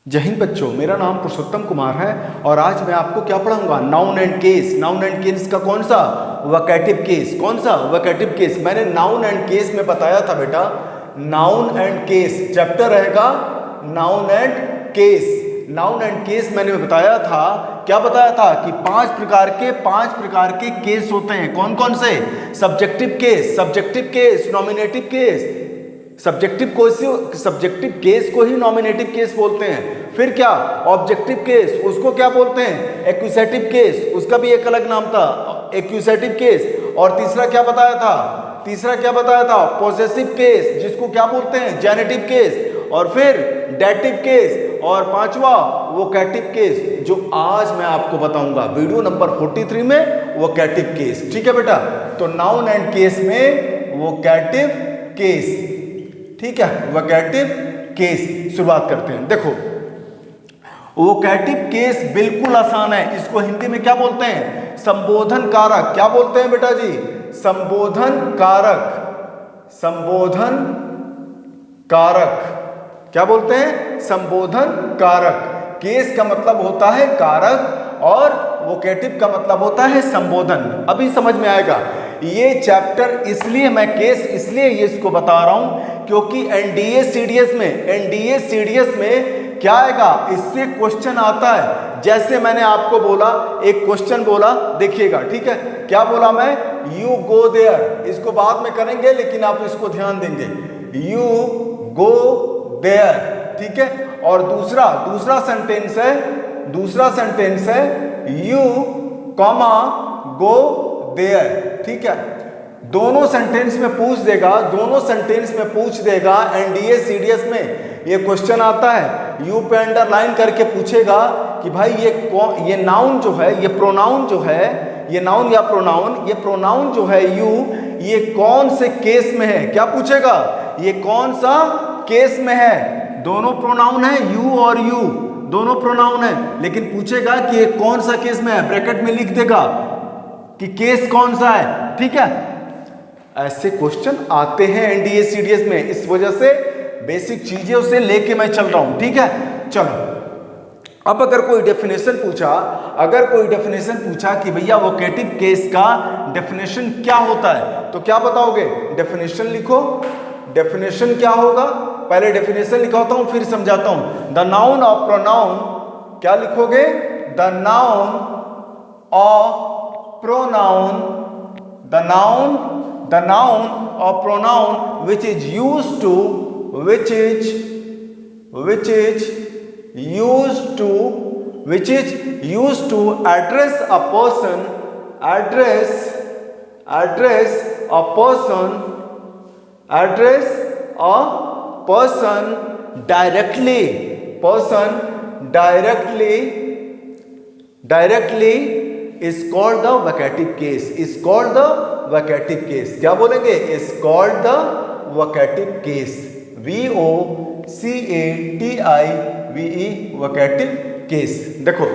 जय हिंद बच्चों, मेरा नाम पुरुषोत्तम कुमार है और आज मैं आपको क्या पढ़ाऊंगा, noun and case. Noun and case का कौन सा, वोकैटिव केस। कौन सा, वोकैटिव केस। मैंने नाउन एंड केस में बताया था बेटा, नाउन एंड केस चैप्टर रहेगा noun and case. Noun and case मैंने बताया था, क्या बताया था कि पांच प्रकार के केस होते हैं। कौन कौन से, subjective case, nominative case. Subjective case को ही नॉमिनेटिव केस बोलते हैं। फिर क्या, ऑब्जेक्टिव केस, उसको क्या बोलते हैं, एक्यूसेटिव केस। उसका भी एक अलग नाम था, एक्यूसेटिव केस। और तीसरा क्या बताया था, पॉसेसिव केस, जिसको क्या बोलते हैं, जेनेटिव केस। और फिर डेटिव केस। और पांचवा वोकैटिव केस, जो आज मैं आपको बताऊंगा वीडियो नंबर 43 में, वोकैटिव केस। ठीक है बेटा, तो नाउन एंड केस में वोकैटिव केस। ठीक है, वोकैटिव केस शुरुआत करते हैं। देखो, वोकैटिव केस बिल्कुल आसान है। इसको हिंदी में क्या बोलते हैं, संबोधन कारक। क्या बोलते हैं बेटा जी, संबोधन कारक। क्या बोलते हैं, संबोधन कारक। केस का मतलब होता है कारक और वोकैटिव का मतलब होता है संबोधन। अभी समझ में आएगा। ये चैप्टर इसलिए मैं केस इसलिए ये इसको बता रहा हूं क्योंकि एनडीए सीडीएस में क्या आएगा, इससे क्वेश्चन आता है। जैसे मैंने आपको बोला, एक क्वेश्चन बोला, देखिएगा। ठीक है, क्या बोला मैं, यू गो देयर। इसको बाद में करेंगे लेकिन आप इसको ध्यान देंगे, यू गो देयर। ठीक है, और दूसरा सेंटेंस है यू कॉमा गो देयर। ठीक है, दोनों सेंटेंस में पूछ देगा। एनडीए सीडीएस में ये क्वेश्चन आता है, यू पे अंडरलाइन करके पूछेगा कि भाई ये नाउन जो है, ये प्रोनाउन जो है, ये नाउन या प्रोनाउन, ये प्रोनाउन जो है यू, ये कौन से केस में है। क्या पूछेगा, ये कौन सा केस में है। दोनों प्रोनाउन है, यू और यू दोनों प्रोनाउन है, लेकिन पूछेगा कि ये कौन सा केस में है। ब्रैकेट में लिख देगा कि केस कौन सा है। ठीक है, ऐसे क्वेश्चन आते हैं एनडीए सीडीएस में। इस वजह से बेसिक चीजें उसे लेके मैं चल रहा हूं। ठीक है, चलो अब अगर कोई डेफिनेशन पूछा कि भैया वोकैटिव केस का डेफिनेशन क्या होता है, तो क्या बताओगे, डेफिनेशन लिखो। डेफिनेशन क्या होगा, पहले डेफिनेशन लिखवाता हूं फिर समझाता हूं। द नाउन ऑफ प्रोनाउन, क्या लिखोगे, the noun of pronoun, the noun or pronoun which is used to address a person directly is called the vocative case. क्या बोलेंगे, is called the vocative case. VOCATIVE vocative case। देखो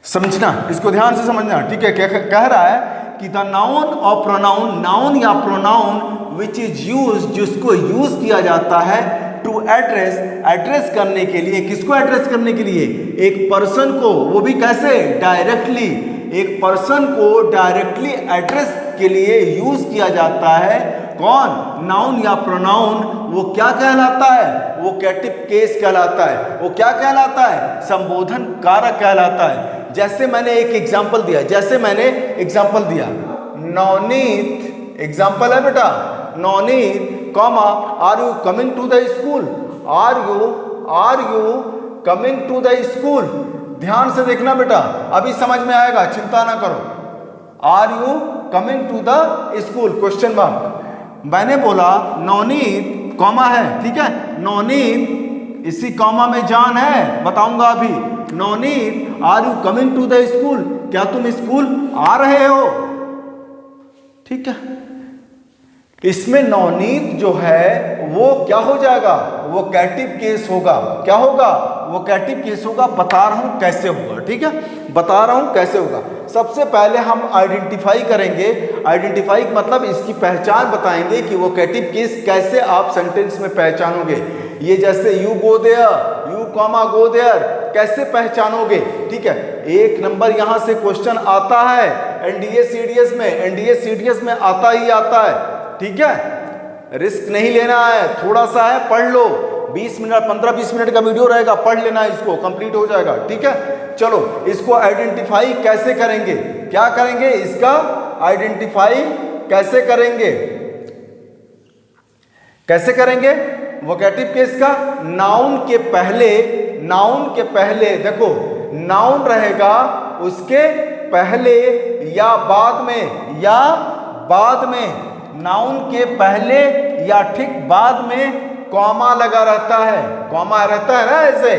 समझना, इसको ध्यान से समझना। ठीक है, क्या कह रहा है कि द नाउन और प्रोनाउन, नाउन या प्रोनाउन विच इज यूज, जिसको यूज किया जाता है टू एड्रेस करने के लिए। किसको एड्रेस करने के लिए, एक पर्सन को, वो भी कैसे, डायरेक्टली। एक पर्सन को डायरेक्टली एड्रेस के लिए यूज किया जाता है। कौन, नाउन या प्रोनाउन, वो क्या कहलाता है, वोकैटिव केस कहलाता है। वो क्या कहलाता है, संबोधन कारक कहलाता है। जैसे मैंने एक एग्जांपल दिया, नवनीत, एग्जांपल है बेटा, Navneet comma, are you coming to the school. Are you coming to the school. ध्यान से देखना बेटा, अभी समझ में आएगा, चिंता ना करो। Are you coming to the school, question mark. मैंने बोला नवनीत, कॉमा है, ठीक है, नवनीत, इसी कॉमा में जान है, बताऊंगा अभी। Navneet, are you coming to the school, क्या तुम स्कूल आ रहे हो। ठीक है, इसमें नवनीत जो है वो क्या हो जाएगा, वोकैटिव केस होगा। क्या होगा, वोकैटिव केस होगा। बता रहा हूं कैसे होगा। ठीक है, बता रहा हूं कैसे होगा। सबसे पहले हम आइडेंटिफाई करेंगे। आइडेंटिफाई मतलब इसकी पहचान बताएंगे कि वोकैटिव केस कैसे आप सेंटेंस में पहचानोगे। ये जैसे you go there, you comma go there, कैसे पहचानोगे? ठीक है, 1 नंबर यहां से क्वेश्चन आता है एनडीए सीडीएस में, एनडीए सीडीएस में आता ही आता है। ठीक है, रिस्क नहीं लेना है, थोड़ा सा है, पढ़ लो, 20 मिनट 15-20 मिनट का वीडियो रहेगा, पढ़ लेना, इसको कंप्लीट हो जाएगा। ठीक है, चलो इसको आइडेंटिफाई कैसे करेंगे, क्या करेंगे, इसका आइडेंटिफाई कैसे करेंगे, कैसे करेंगे? वोकेटिव केस का नाउन के पहले देखो, नाउन रहेगा, उसके पहले या बाद में, नाउन के पहले या ठीक बाद में कॉमा लगा रहता है, कॉमा रहता है ना, ऐसे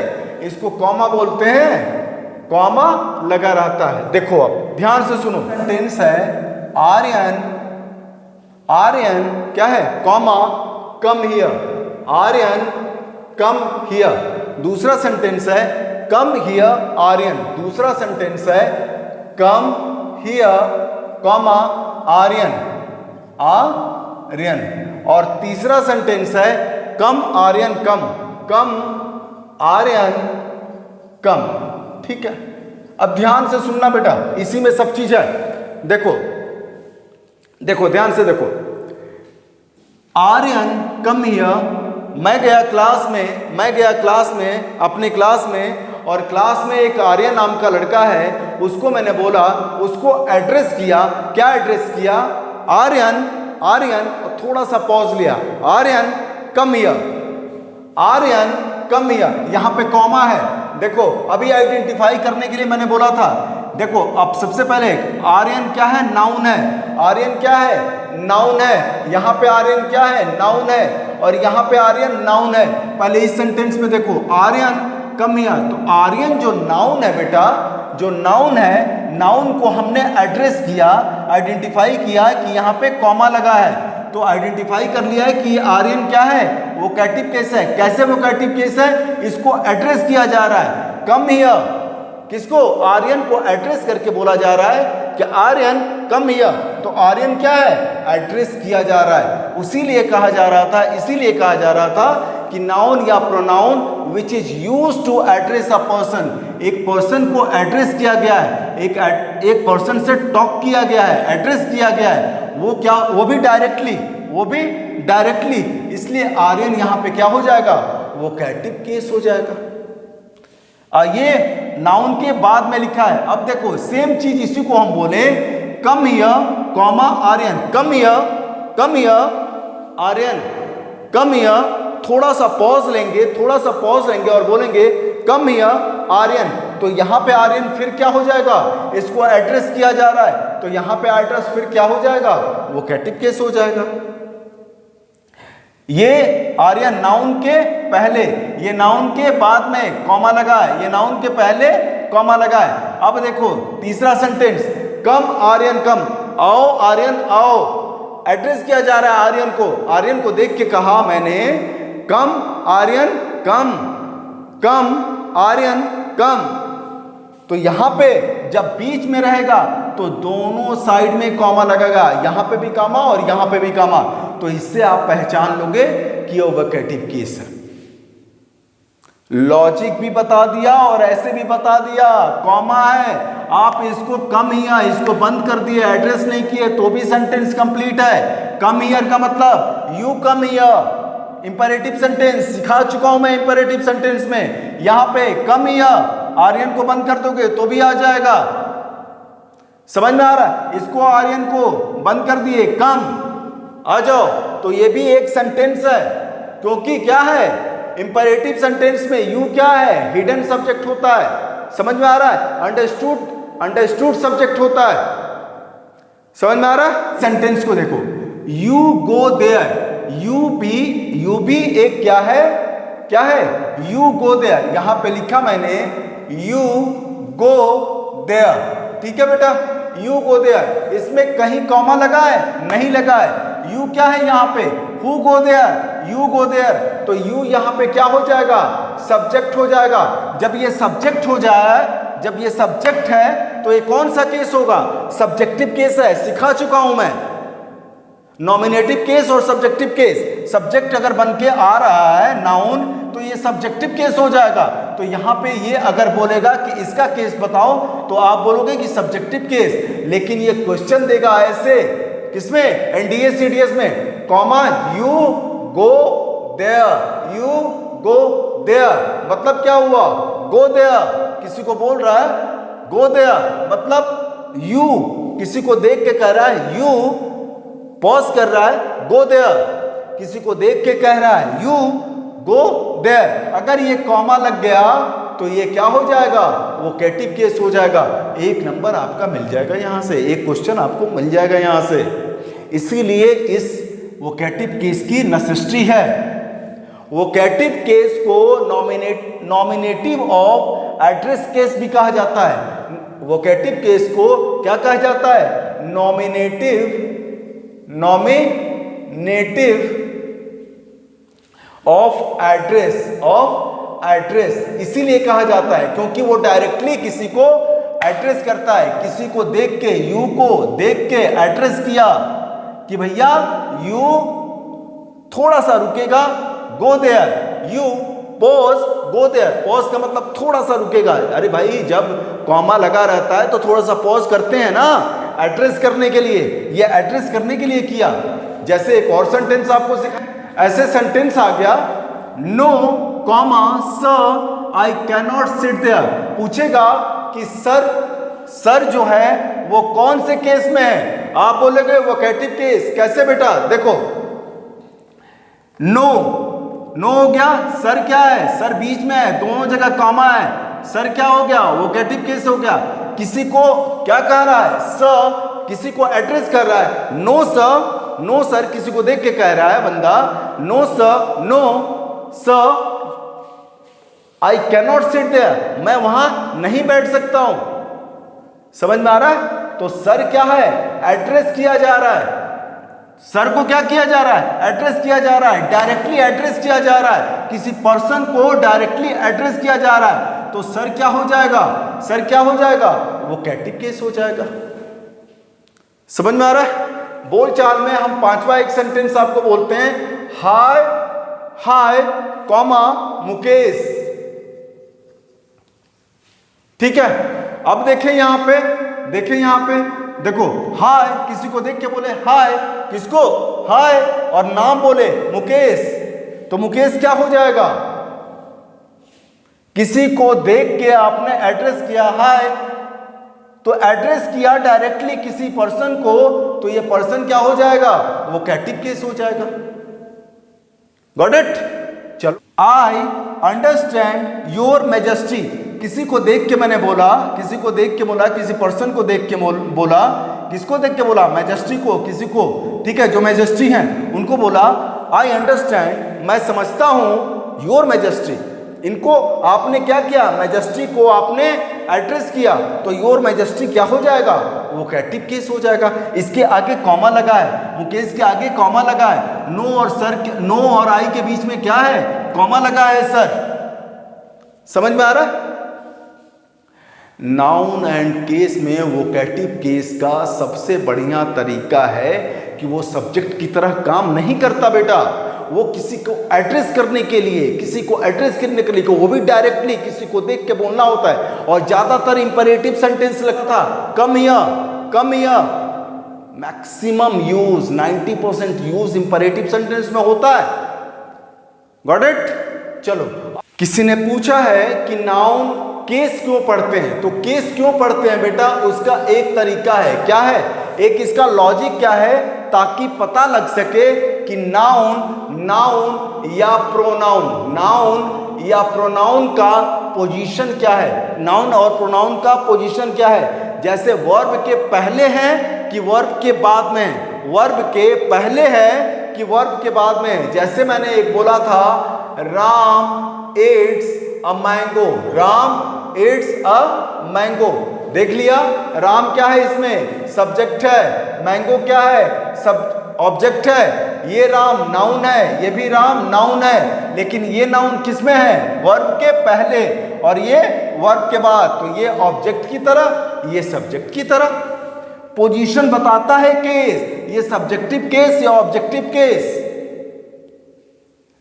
इसको कॉमा बोलते हैं, कॉमा लगा रहता है। देखो अब ध्यान से सुनो, सेंटेंस है आर्यन क्या है, comma come here, Aryan come here. दूसरा सेंटेंस है कम हियर आर्यन, दूसरा सेंटेंस है कम हियर कॉमा आर्यन, और तीसरा सेंटेंस है कम आर्यन कम आर्यन कम। ठीक है, अब ध्यान से सुनना बेटा, इसी में सब चीज है। देखो ध्यान से देखो, आर्यन कम हियर, मैं गया क्लास में अपने क्लास में, और क्लास में एक आर्यन नाम का लड़का है, उसको मैंने बोला, उसको एड्रेस किया, क्या एड्रेस किया, आर्यन, और थोड़ा सा पॉज लिया, Aryan come here, Aryan come here, यहां पे कॉमा है। देखो अभी आइडेंटिफाई करने के लिए मैंने बोला था, देखो अब सबसे पहले आर्यन क्या है, नाउन है, आर्यन क्या है, नाउन है, यहां पे आर्यन क्या है, नाउन है, और यहां पे आर्यन नाउन है। पहले इस सेंटेंस में देखो, आर्यन कम हियर, तो आर्यन जो नाउन है बेटा, जो नाउन है, नाउन को हमने एड्रेस किया, आइडेंटिफाई किया कि यहां पे कॉमा लगा है, तो आइडेंटिफाई कर लिया है कि आर्यन क्या है, वोकेटिव केस है। कैसे वोकेटिव केस है, इसको एड्रेस किया जा रहा है, कम हियर, किसको, आर्यन को एड्रेस करके बोला जा रहा है कि आर्यन कम हियर, तो आर्यन क्या है, एड्रेस किया जा रहा है। इसीलिए कहा जा रहा था कि नाउन या pronoun which is used to address a person, एक पर्सन को एड्रेस किया गया है, एक पर्सन से टॉक किया गया है, एड्रेस किया गया है, वो क्या, वो भी डायरेक्टली, इसलिए आर्यन यहां पे क्या हो जाएगा, वोकेटिव केस हो जाएगा। ये नाउन के बाद में लिखा है। अब देखो सेम चीज इसी को हम बोले, come here comma Aryan, come here Aryan, come here, थोड़ा सा पॉज लेंगे और बोलेंगे कम हियर आर्यन, तो यहां पे आर्यन फिर क्या हो जाएगा, इसको एड्रेस किया जा रहा है, तो यहां पे एड्रेस फिर क्या हो जाएगा, वोकेटिव केस हो जाएगा। ये आर्यन नाउन के पहले, ये नाउन के बाद में कॉमा लगा है, ये नाउन के पहले कॉमा लगा है। अब देखो तीसरा सेंटेंस, कम आर्यन कम, आओ आर्यन आओ, एड्रेस किया जा रहा है आर्यन को देख के कहा मैंने, कम आर्यन कम आर्यन कम, तो यहां पे जब बीच में रहेगा तो दोनों साइड में कॉमा लगेगा, यहां पे भी कॉमा और यहां पे भी कॉमा, तो इससे आप पहचान लोगे कि वो वोकेटिव केस है। लॉजिक भी बता दिया और ऐसे भी बता दिया, कॉमा है, आप इसको कम हियर, इसको बंद कर दिए, एड्रेस नहीं किए, तो भी सेंटेंस कंप्लीट है। कम हियर का मतलब you come here, imperative sentence सिखा चुका हूं मैं इंपेरेटिव सेंटेंस में, यहां पे कम हियर, आर्यन को बंद कर दोगे तो भी आ जाएगा, समझ में आ रहा है, इसको आर्यन को बंद कर दिए, कम आ जाओ, तो ये भी एक सेंटेंस है, क्योंकि क्या है, इंपेरेटिव सेंटेंस में यू क्या है, हिडन सब्जेक्ट होता है, समझ में आ रहा है, अंडरस्टूड सब्जेक्ट होता है, समझ में आ रहा है। सेंटेंस को देखो, यू गो देयर, यू भी एक क्या है, यू गो देयर, यहां पे लिखा मैंने यू गो देयर, ठीक है बेटा, यू गो देयर, इसमें कहीं कॉमा लगा है, नहीं लगा है, यू क्या है यहाँ पे, who go there, you go there, तो यू यहाँ पे क्या हो जाएगा, सब्जेक्ट हो जाएगा। जब ये सब्जेक्ट हो जाए, जब ये सब्जेक्ट है तो ये कौन सा केस होगा, सब्जेक्टिव केस है, सिखा चुका हूं मैं। नॉमिनेटिव केस और सब्जेक्टिव केस। सब्जेक्ट अगर बन के आ रहा है नाउन तो ये सब्जेक्टिव केस हो जाएगा। तो यहां पे ये अगर बोलेगा कि इसका केस बताओ तो आप बोलोगे कि सब्जेक्टिव केस। लेकिन ये क्वेश्चन देगा ऐसे, किसमें, एनडीए सीडीएस में, comma you go there, you go there मतलब क्या हुआ, गो देयर। किसी को बोल रहा है गो देयर मतलब यू, किसी को देख के कह रहा है यू, पॉज कर रहा है गो देयर, किसी को देख के कह रहा है यू गो देयर। अगर ये कॉमा लग गया तो ये क्या हो जाएगा, वोकेटिव केस हो जाएगा। एक नंबर आपका मिल जाएगा यहां से, एक क्वेश्चन आपको मिल जाएगा यहां से। इसीलिए इस वोकेटिव केस की नेसेसिटी है। वोकेटिव केस को नॉमिनेटिव ऑफ एड्रेस केस भी कहा जाता है। वोकेटिव केस को क्या कहा जाता है, नॉमिनेटिव ऑफ एड्रेस इसीलिए कहा जाता है क्योंकि वो डायरेक्टली किसी को एड्रेस करता है। किसी को देख के, यू को देख के एड्रेस किया कि भैया यू थोड़ा सा रुकेगा, go there, you pause, go there. Pause का मतलब थोड़ा सा रुकेगा। अरे भाई जब कॉमा लगा रहता है तो थोड़ा सा पॉज करते हैं ना, एड्रेस करने के लिए। ये एड्रेस करने के लिए किया। जैसे एक और सेंटेंस आपको सिखाया, ऐसे सेंटेंस आ गया, no comma sir I can not sit there. पूछेगा कि सर जो है वो कौन से केस में है, आप बोलेंगे वोकेटिव केस। कैसे बेटा, देखो नो हो गया, सर क्या है, सर बीच में है, दोनों जगह कॉमा है, सर क्या हो गया, वोकेटिव केस हो गया। किसी को क्या कह रहा है, सर, किसी को एड्रेस कर रहा है, नो सर किसी को देख के कह रहा है बंदा, no sir I can not sit there, मैं वहां नहीं बैठ सकता हूं। समझ में आ रहा है। तो सर क्या है, एड्रेस किया जा रहा है। सर को क्या किया जा रहा है, एड्रेस किया जा रहा है, डायरेक्टली एड्रेस किया जा रहा है, किसी पर्सन को डायरेक्टली एड्रेस किया जा रहा है। तो सर क्या हो जाएगा, सर क्या हो जाएगा, वोकेटिव केस हो जाएगा। समझ में आ रहा है। बोलचाल में हम पांचवा एक सेंटेंस आपको बोलते हैं, हाय कॉमा मुकेश। ठीक है। अब देखें यहां पे, देखो हाय, किसी को देख के बोले हाय, किसको, हाय, और नाम बोले मुकेश, तो मुकेश क्या हो जाएगा, किसी को देख के आपने एड्रेस किया हाय, तो एड्रेस किया डायरेक्टली किसी पर्सन को, तो ये पर्सन क्या हो जाएगा, वोकेटिव केस हो जाएगा। Got it. चलो, आई अंडरस्टैंड योर मैजेस्टी। किसी को देख के मैंने बोला, किसी पर्सन को देख के बोला, किसको देख के बोला, मैजेस्टी को, किसी को, ठीक है, जो मैजेस्टी हैं उनको बोला, आई अंडरस्टैंड, मैं समझता हूं, योर मैजेस्टी। इनको आपने क्या किया, मैजेस्टी को आपने एड्रेस किया, तो योर मैजेस्टी क्या हो जाएगा, वोकेटिव केस हो जाएगा। इसके आगे कॉमा लगा है, मुकेश के आगे कॉमा लगा है, नो और आई के बीच में क्या है, कॉमा लगा है सर। समझ में आ रहा है। नाउन एंड केस में वोकेटिव केस का सबसे बढ़िया तरीका है कि वो सब्जेक्ट की तरह काम नहीं करता बेटा। वो किसी को एड्रेस करने के लिए, वो भी डायरेक्टली किसी को देख के बोलना होता है। और ज्यादातर इंपरेटिव सेंटेंस लगता, come here, maximum use, 90% use imperative sentence में होता है। Got it. चलो, किसी ने पूछा है कि नाउन केस क्यों पढ़ते हैं, तो केस क्यों पढ़ते हैं बेटा, उसका एक तरीका है, क्या है, एक इसका लॉजिक क्या है, ताकि पता लग सके कि नाउन या प्रोनाउन का पोजीशन क्या है, नाउन और प्रोनाउन का पोजीशन क्या है। जैसे वर्ब के पहले है कि वर्ब के बाद में, वर्ब के पहले है कि वर्ब के बाद में। जैसे मैंने एक बोला था, Ram eats a mango, Ram eats a mango. देख लिया, राम क्या है, इसमें सब्जेक्ट है, मैंगो क्या है, सब ऑब्जेक्ट है। ये राम नाउन है, ये भी राम नाउन है, लेकिन ये नाउन किस में है, वर्ब के पहले, और ये वर्ब के बाद। तो ये ऑब्जेक्ट की तरह, ये सब्जेक्ट की तरह। पोजीशन बताता है केस, ये सब्जेक्टिव केस या ऑब्जेक्टिव केस।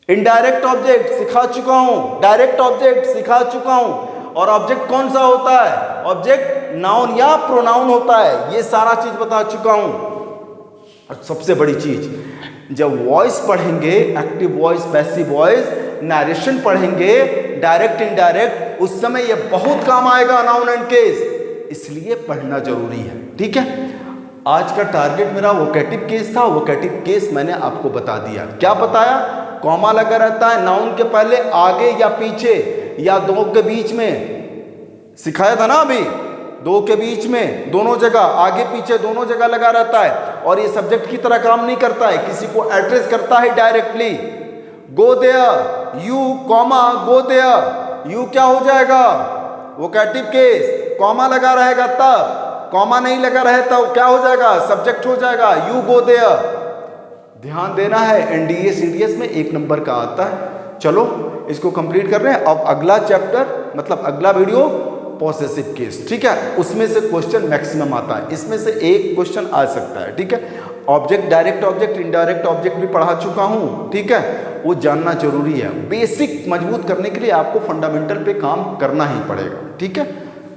इनडायरेक्ट ऑब्जेक्ट सिखा चुका हूं, डायरेक्ट ऑब्जेक्ट सिखा चुका हूं, और ऑब्जेक्ट कौन सा होता है, ऑब्जेक्ट नाउन या प्रोनाउन होता है, ये सारा चीज बता चुका हूं। और सबसे बड़ी चीज, जब वॉइस पढ़ेंगे, active voice, passive voice, narration पढ़ेंगे, डायरेक्ट इनडायरेक्ट, उस समय ये बहुत काम आएगा नाउन एंड केस, इसलिए पढ़ना जरूरी है। ठीक है, आज का टारगेट मेरा वोकेटिव केस था। वोकेटिव केस मैंने आपको बता दिया। क्या बताया, कॉमा लगा रहता है नाउन के पहले, आगे या पीछे या दो के बीच में, सिखाया था ना अभी, दो के बीच में, दोनों जगह, आगे पीछे दोनों जगह लगा रहता है, और ये सब्जेक्ट की तरह काम नहीं करता है, किसी को एड्रेस करता है directly. Go there, you comma go there, you क्या हो जाएगा, वोकेटिव केस, कॉमा लगा रहेगा तब, कॉमा नहीं लगा रहे तब क्या हो जाएगा, सब्जेक्ट हो जाएगा, यू गो देयर। ध्यान देना है, एनडीए सीडीएस में 1 नंबर का आता है। चलो इसको कंप्लीट कर रहे हैं। अब अगला चैप्टर, मतलब अगला वीडियो, पॉसेसिव केस। ठीक है, उसमें से क्वेश्चन मैक्सिमम आता है, इसमें से एक क्वेश्चन आ सकता है। ठीक है, object, direct object, indirect object भी पढ़ा चुका हूं। ठीक है, वो जानना जरूरी है। बेसिक मजबूत करने के लिए आपको फंडामेंटल पे काम करना ही पड़ेगा। ठीक है,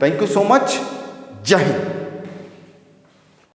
थैंक यू सो मच, जय हिंद।